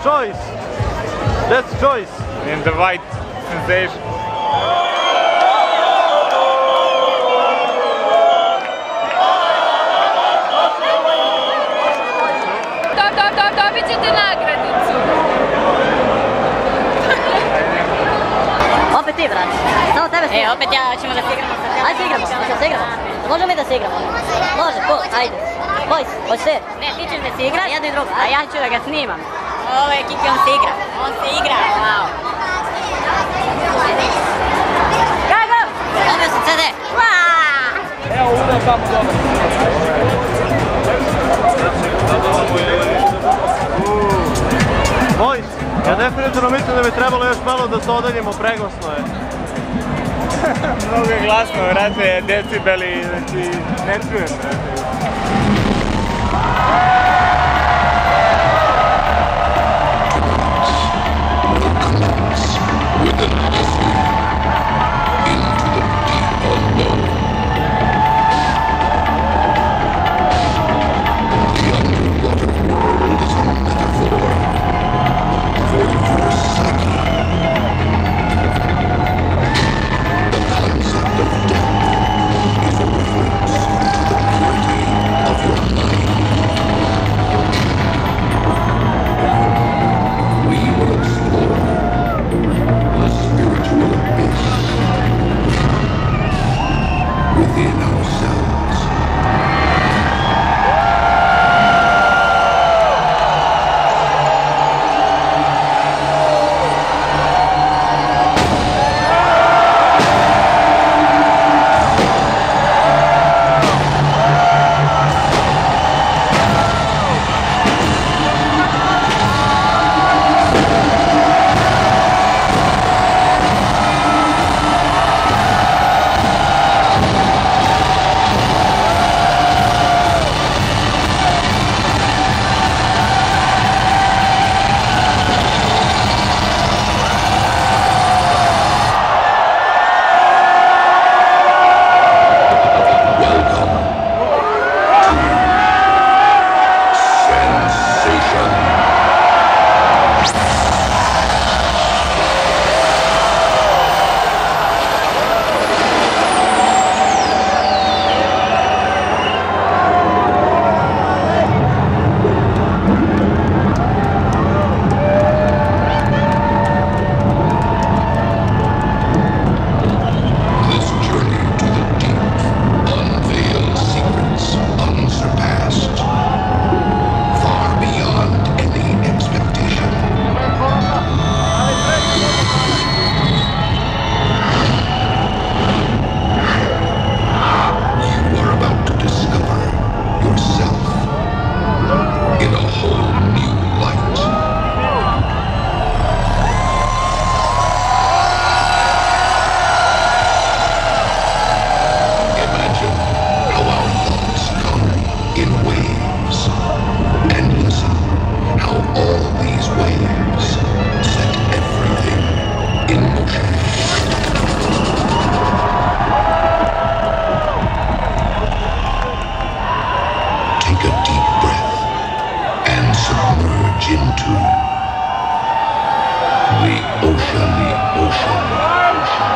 choice. That's choice. In the white sensation. Dobit ćete nagradicu. Opet ti, brate. Samo tebe snimam. Opet ja, ćemo da se igramo sa tebe. Ajde se igramo, hoćemo se igramo. Možemo mi da se igramo? Može, cool, ajde. Boys, hoćeš se? Ne, ti ćeš da se igraš, Jedno i drugo, a ja ću da ga snimam. Ovo je Kiki, on se igra. On se igra, wow. Kako? Dobio sam CD. Evo udar tamo dobro. Boys, ja definitivno mislim da bi trebalo još malo da se odaljimo, preglasno je. Mnogo je glasno, vrate, decibeli, znači, ne čujem, vrate. into the ocean,